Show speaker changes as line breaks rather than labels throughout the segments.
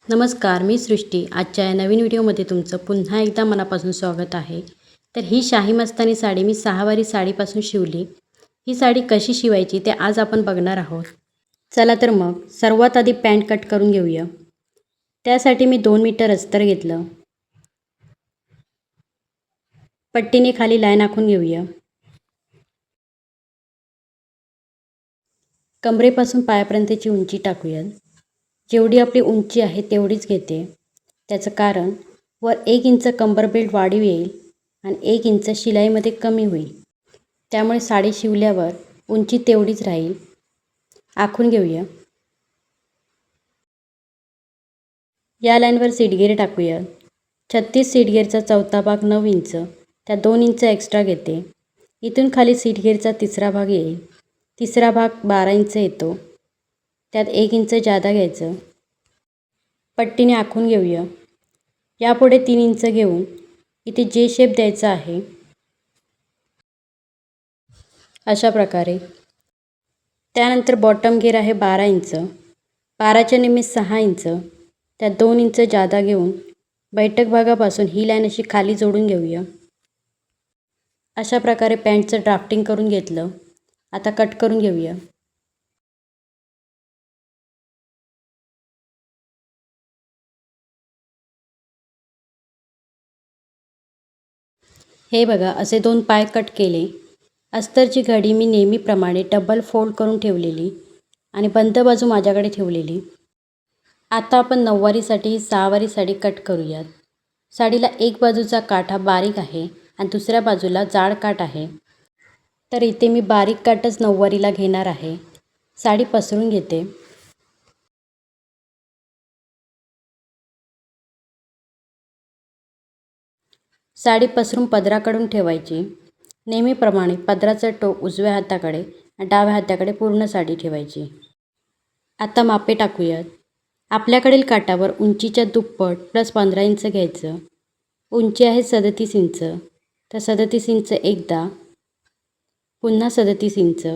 नमस्कार, मी सृष्टी. आजच्या या नवीन व्हिडिओमध्ये तुमचं पुन्हा एकदा मनापासून स्वागत आहे. तर ही शाही मस्तानी साडी मी 6 वारी साडीपासून शिवली. ही साडी कशी शिवायची ते आज आपण बघणार आहोत. चला तर मग सर्वात आधी पॅन्ट कट करून घेऊया. त्यासाठी मी 2 मीटर अस्तर घेतलं. पट्टीने खाली लाईन आखून घेऊया. कमरेपासून पायापर्यंतची उंची टाकूया. जेवढी आपली उंची आहे तेवढीच घेते. त्याचं कारण वर 1 इंच कंबर बेल्ट वाढीव येईल आणि 1 इंच शिलाईमध्ये कमी होईल. त्यामुळे साडी शिवल्यावर उंची तेवढीच राहील. आखून घेऊया. या लाईनवर सीटगेर टाकूया. 36 सीटगेरचा चौथा भाग 9 इंच, त्यात 2 इंच एक्स्ट्रा घेते. इथून खाली सीटगेरचा तिसरा भाग येईल. तिसरा भाग 12 इंच येतो. त्यात 1 इंच जादा घ्यायचं. पट्टीने आखून घेऊया. यापुढे 3 इंच घेऊन इथे जे शेप द्यायचा आहे अशा प्रकारे. त्यानंतर बॉटम घेर आहे 12 इंच. 12च्या निम्मे 6 इंच, त्यात 2 इंच जादा घेऊन बैठक भागापासून ही लाईन अशी खाली जोडून घेऊया. अशा प्रकारे पॅन्टचं ड्राफ्टिंग करून घेतलं. आता कट करून घेऊया. हे बघा, असे 2 पाय कट केले. अस्तरची घडी मी नेहमीप्रमाणे डबल फोल्ड करून ठेवलेली आणि बंद बाजू माझ्याकडे ठेवलेली. आता आपण 9 वारीसाठी 6 वारी साडी कट करूयात. साडीला एक बाजूचा काठ हा बारीक आहे आणि दुसऱ्या बाजूला जाड काठ आहे. तर इथे मी बारीक काठच 9 वारीला घेणार आहे. साडी पसरून घेते. साडी पसरून पदराकडून ठेवायची. नेहमीप्रमाणे पदराचं टोक उजव्या हाताकडे आणि डाव्या हाताकडे पूर्ण साडी ठेवायची. आता मापे टाकूयात. आपल्याकडील काठावर उंचीच्या दुप्पट प्लस 15 इंच घ्यायचं. उंची आहे 37 इंच, तर 37 इंच एकदा, पुन्हा 37 इंच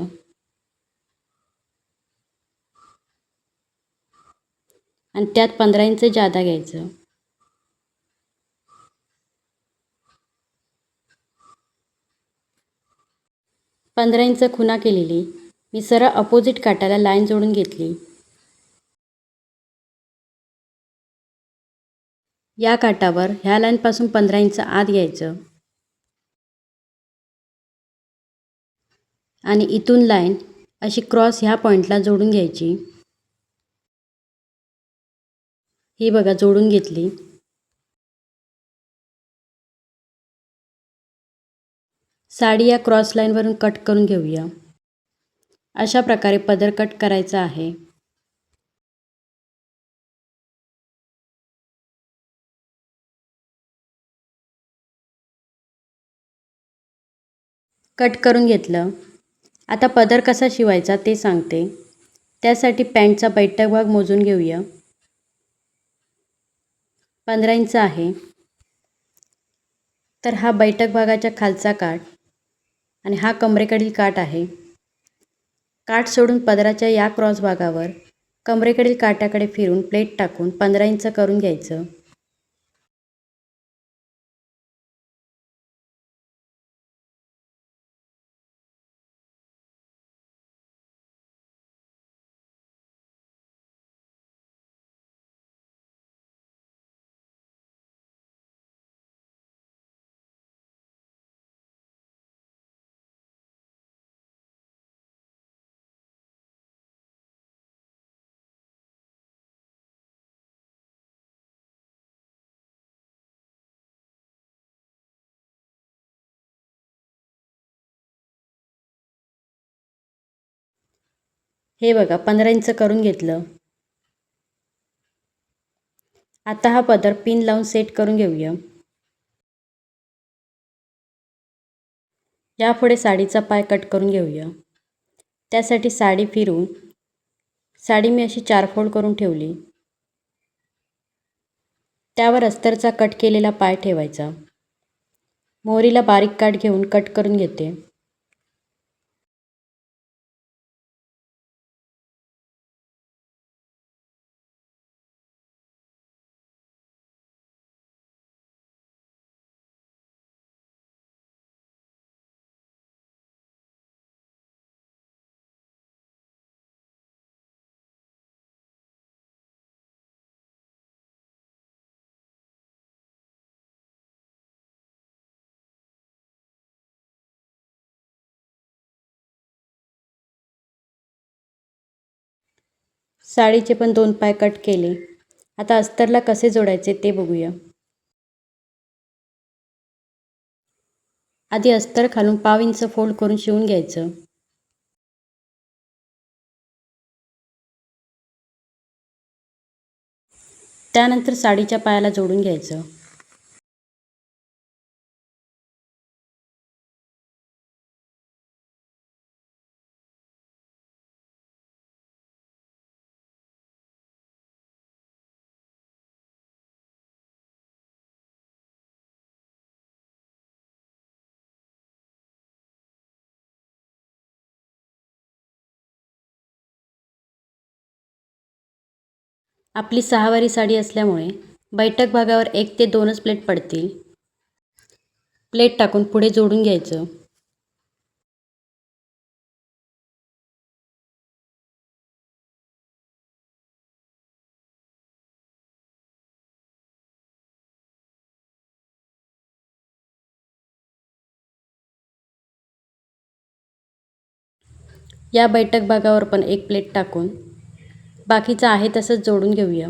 आणि त्यात 15 इंच जादा घ्यायचं. पंधरा इंच खुणा केलेली मी सरळ अपोजिट काठाला लाईन जोडून घेतली. या काठावर ह्या लाईनपासून 15 इंच आत घ्यायचं आणि इथून लाईन अशी क्रॉस ह्या पॉईंटला जोडून घ्यायची. ही बघा, जोडून घेतली. साडी या क्रॉस लाईनवरून कट करून घेऊया. अशा प्रकारे पदर कट करायचा आहे. कट करून घेतलं. आता पदर कसा शिवायचा ते सांगते. त्यासाठी पॅन्टचा बैठक भाग मोजून घेऊया. 15 इंच आहे. तर हा बैठक भागाच्या खालचा काठ आणि हा कमरेकडील काठ आहे. काठ सोडून पदराच्या या क्रॉस भागावर कमरेकडील काठाकडे फिरून प्लेट टाकून 15 इंच करून घ्यायचं. हे बघा, 15 इंच करून घेतलं. आता हा पदर पिन लावून सेट करून घेऊया. यापुढे साडीचा पाय कट करून घेऊया. त्यासाठी साडी फिरून साडी मी अशी 4 फोल्ड करून ठेवली. त्यावर अस्तरचा कट केलेला पाय ठेवायचा. मोहरीला बारीक काठ घेऊन कट करून घेते. साडीचे पण 2 पाय कट केले. आता अस्तरला कसे जोडायचे ते बघूया. आधी अस्तर खालून 1/2 इंच फोल्ड करून शिवून घ्यायचं. त्यानंतर साडीच्या पायाला जोडून घ्यायचं. आपली 6 वारी साडी असल्यामुळे बैठक भागावर 1 ते 2च प्लेट पडतील. प्लेट टाकून पुढे जोडून घ्यायचं. या बैठक भागावर पण 1 प्लेट टाकून बाकीचं आहे तसंच जोडून घेऊया.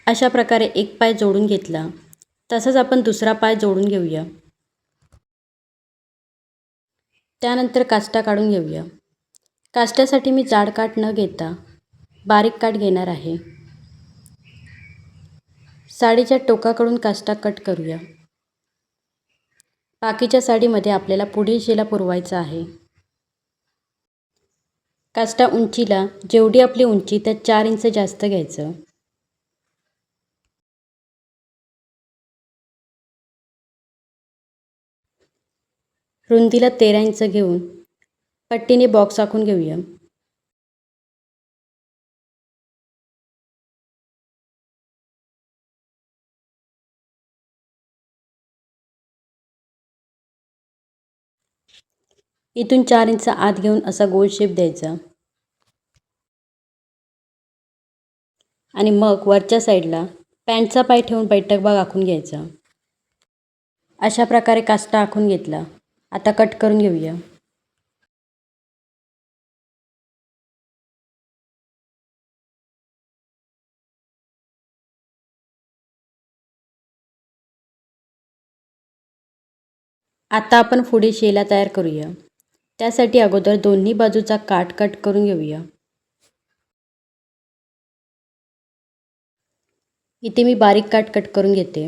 अशा प्रकारे 1 पाय जोडून घेतला. तसंच आपण दुसरा पाय जोडून घेऊया. त्यानंतर काष्टा काढून घेऊया. काष्ट्यासाठी मी जाड काठ न घेता बारीक काठ घेणार आहे. साडीच्या टोकाकडून काष्टा कट करूया. बाकीच्या साडीमध्ये आपल्याला पुढील शिला पुरवायचा आहे. काष्टा उंचीला जेवढी आपली उंची त्या 4 इंच जास्त घ्यायचं. रुंदीला 13 इंच घेऊन पट्टीने बॉक्स आखून घेऊया. इथून 4 इंच आत घेऊन असा गोल शेप द्यायचा आणि मग वरच्या साईडला पॅन्टचा पाय ठेवून बैठक भाग आखून घ्यायचा. अशा प्रकारे काष्टा आखून घेतला. आता कट करून घेऊया. आता आपण पुढे शेला तयार करूया. त्यासाठी अगोदर दोन्ही बाजूचा काठ कट करून घेऊया. इथे मी बारीक काठ कट करून घेते.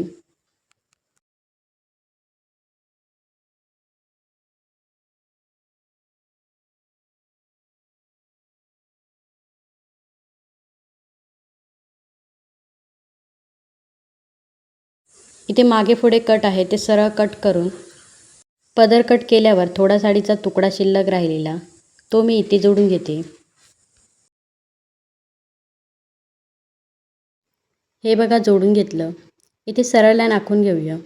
इथे मागे पुढे कट आहे ते सरळ कट करून पदर कट केल्यावर थोडा साडीचा तुकडा शिल्लक राहिलेला तो मी इथे जोडून घेते. हे बघा जोडून घेतलं. इथे सरळ लाईन आखून घेऊया.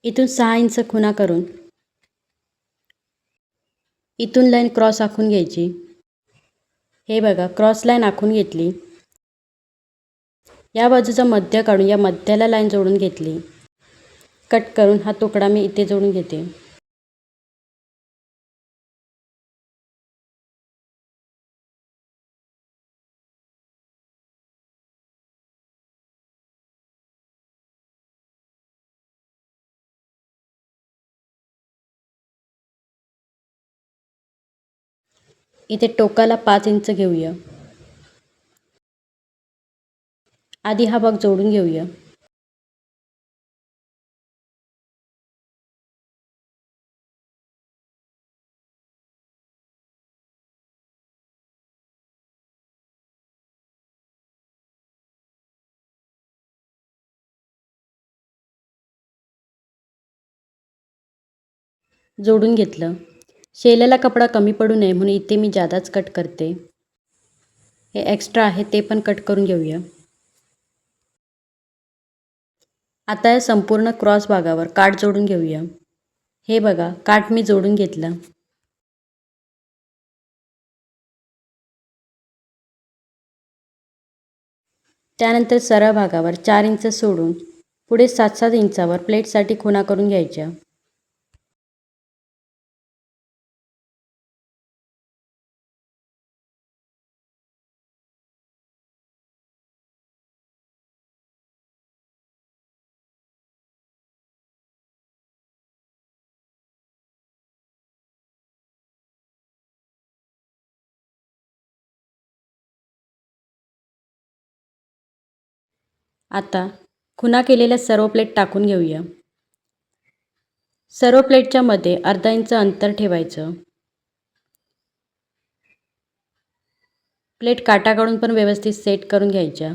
इथून 6 इंच खुणा करून इथून लाईन क्रॉस आखून घ्यायची. हे बघा क्रॉस लाईन आखून घेतली. या बाजूचा मध्य काढून या मध्याला लाईन जोडून घेतली. कट करून हा तुकडा मी इथे जोडून घेते. इथे टोकाला 5 इंच घेऊया. आधी हा भाग जोडून घेऊया. जोडून घेतलं. शेल्याला कपडा कमी पडू नये म्हणून इथे मी जादाच कट करते. हे एक्स्ट्रा आहे ते पण कट करून घेऊया. आता या संपूर्ण क्रॉस भागावर काठ जोडून घेऊया. हे बघा, काठ मी जोडून घेतला. त्यानंतर सरळ भागावर 4 इंच सोडून पुढे 7-7 इंचावर प्लेटसाठी खुणा करून घ्यायच्या. आता खुणा केलेल्या सर्व प्लेट टाकून घेऊया. सर्व प्लेटच्या मध्ये अर्धा इंच अंतर ठेवायचं. प्लेट काठाकडून पण व्यवस्थित सेट करून घ्यायच्या.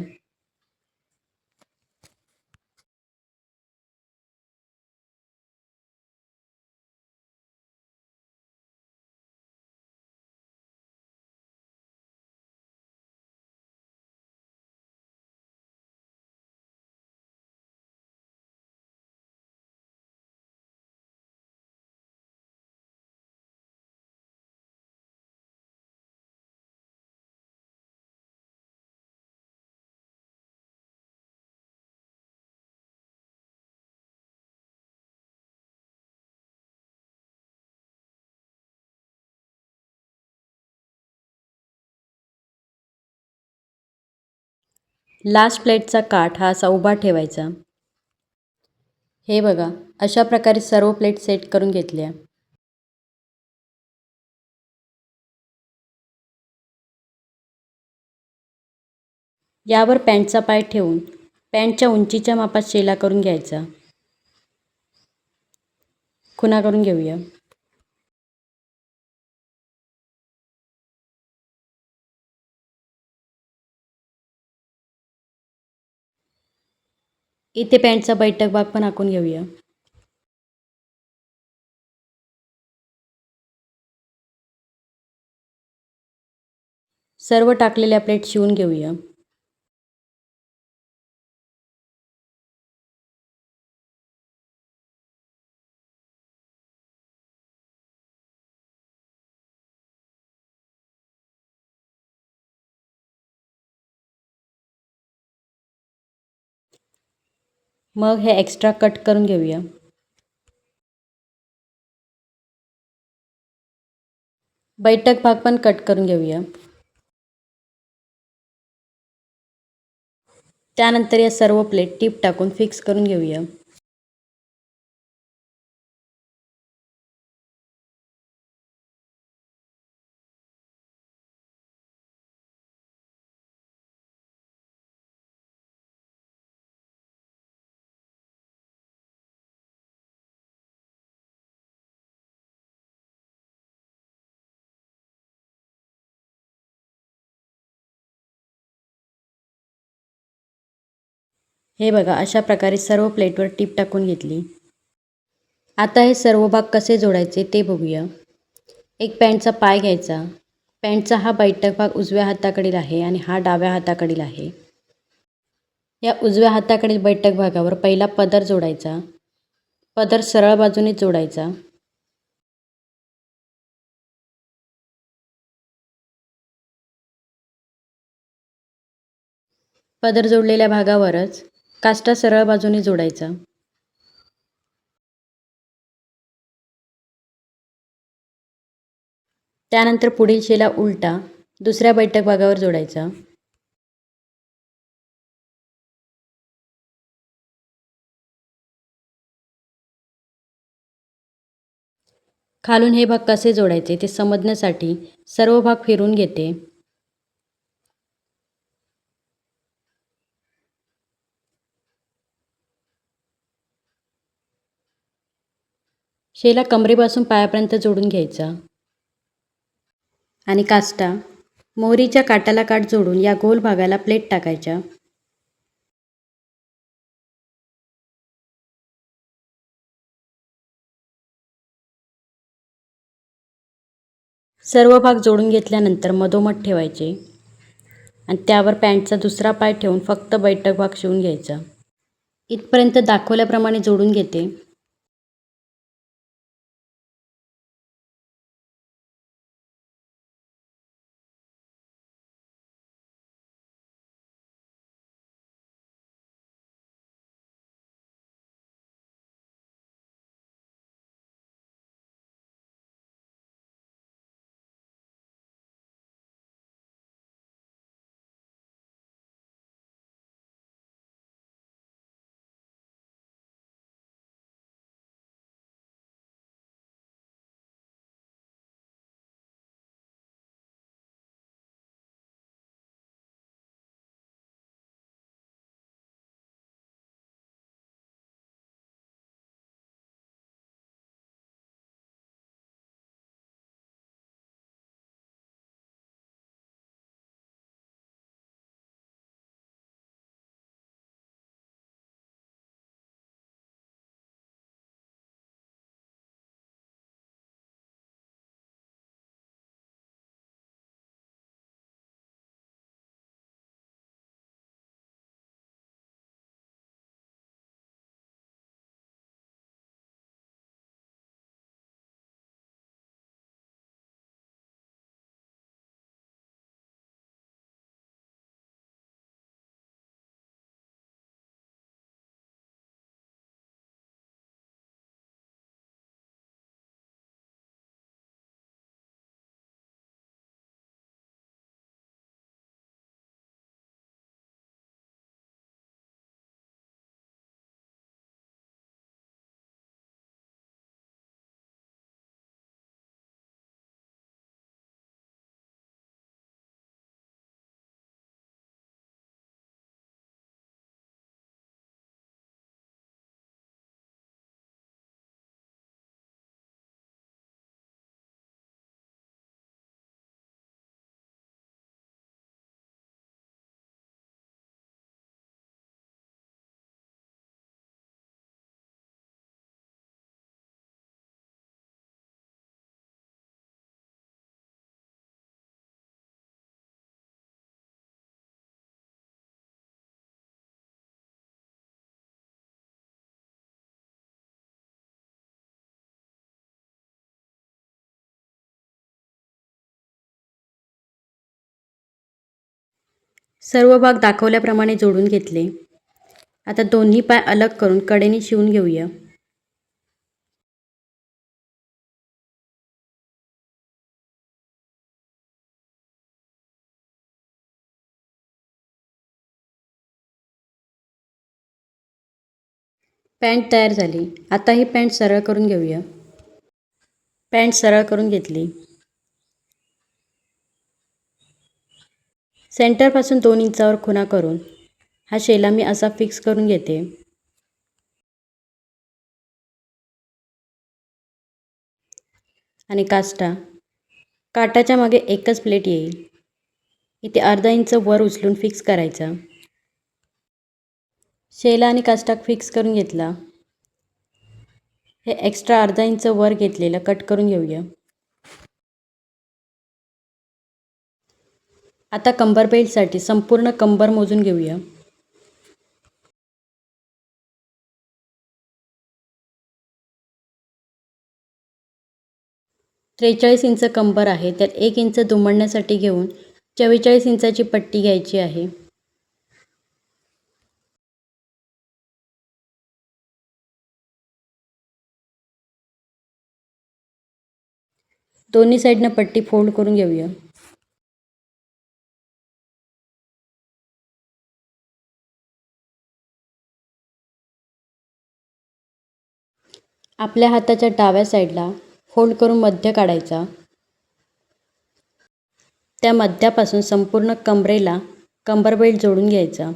लास्ट प्लेटचा काठ हा असा उभा ठेवायचा. हे बघा, अशा प्रकारे सर्व प्लेट सेट करून घेतल्या. यावर पॅन्टचा पाय ठेवून पॅन्टच्या उंचीच्या मापात शेला करून घ्यायचा. खुणा करून घेऊया. इथे पॅन्टचा बैठक भाग पण आखून घेऊया. सर्व टाकलेल्या प्लेट शिवून घेऊया. मग हे एक्स्ट्रा कट करून घेऊया. बैठक भाग पण कट करून घेऊया. त्यानंतर या सर्व प्लेट टीप टाकून फिक्स करून घेऊया. हे बघा, अशा प्रकारे सर्व प्लेटवर टीप टाकून घेतली. आता हे सर्व भाग कसे जोडायचे ते बघूया. एक पॅन्टचा पाय घ्यायचा. पॅन्टचा हा बैठक भाग उजव्या हाताकडील आहे आणि हा डाव्या हाताकडील आहे. या उजव्या हाताकडील बैठक भागावर पहिला पदर जोडायचा. पदर सरळ बाजूने जोडायचा. पदर जोडलेल्या भागावरच काष्टा सरळ बाजूने जोडायचा. त्यानंतर पुढील शेला उलटा दुसऱ्या बैठक भागावर जोडायचा. खालून हे भाग कसे जोडायचे ते समजण्यासाठी सर्व भाग फिरून घेते. शेला कमरेपासून पायापर्यंत जोडून घ्यायचा आणि काष्टा मोहरीच्या काठाला काठ जोडून या गोल भागाला प्लेट टाकायच्या. सर्व भाग जोडून घेतल्यानंतर मधोमध ठेवायचे आणि त्यावर पॅन्टचा दुसरा पाय ठेवून फक्त बैठक भाग शिवून घ्यायचा. इथपर्यंत दाखवल्याप्रमाणे जोडून घेते. सर्व भाग दाखवल्याप्रमाणे जोडून घेतले. आता दोन्ही पाय अलग करून कडेने शिवून घेऊया. पॅन्ट तयार झाली. आता ही पॅन्ट सरळ करून घेऊया. पॅन्ट सरळ करून घेतली. सेंटरपासून 2 इंचावर खुणा करून हा शेला मी असा फिक्स करून घेते. आणि काटाच्या मागे एकच प्लेट येईल. इथे अर्धा इंच वर उचलून फिक्स करायचा. शेला आणि काष्टा फिक्स करून घेतला. हे एक्स्ट्रा अर्धा इंच वर घेतलेलं कट करून घेऊया. आता कंबर बेल्टसाठी संपूर्ण कंबर मोजून घेऊया. त्रेचाळीस इंच कंबर आहे, त्यात 1 इंच दुमडण्यासाठी घेऊन 44 इंचाची पट्टी घ्यायची आहे. दोन्ही साईडनं पट्टी फोल्ड करून घेऊया. आपल्या हाताच्या डाव्या साईडला फोल्ड करून मध्य काढायचा. त्या मध्यापासून संपूर्ण कमरेला कंबर बेल्ट जोडून घ्यायचा.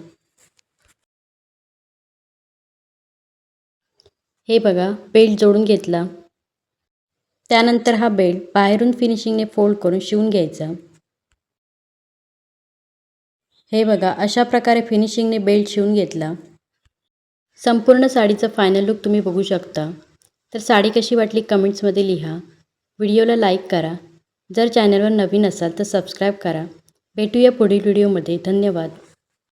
हे बघा, बेल्ट जोडून घेतला. त्यानंतर हा बेल्ट बाहेरून फिनिशिंगने फोल्ड करून शिवून घ्यायचा. हे बघा, अशा प्रकारे फिनिशिंगने बेल्ट शिवून घेतला. संपूर्ण साडीचं फायनल लुक तुम्ही बघू शकता. तर साडी कशी वाटली कमेंट्समध्ये लिहा. व्हिडिओला लाईक करा. जर चॅनलवर नवीन असाल तर सबस्क्राईब करा. भेटूया पुढील व्हिडिओमध्ये. धन्यवाद.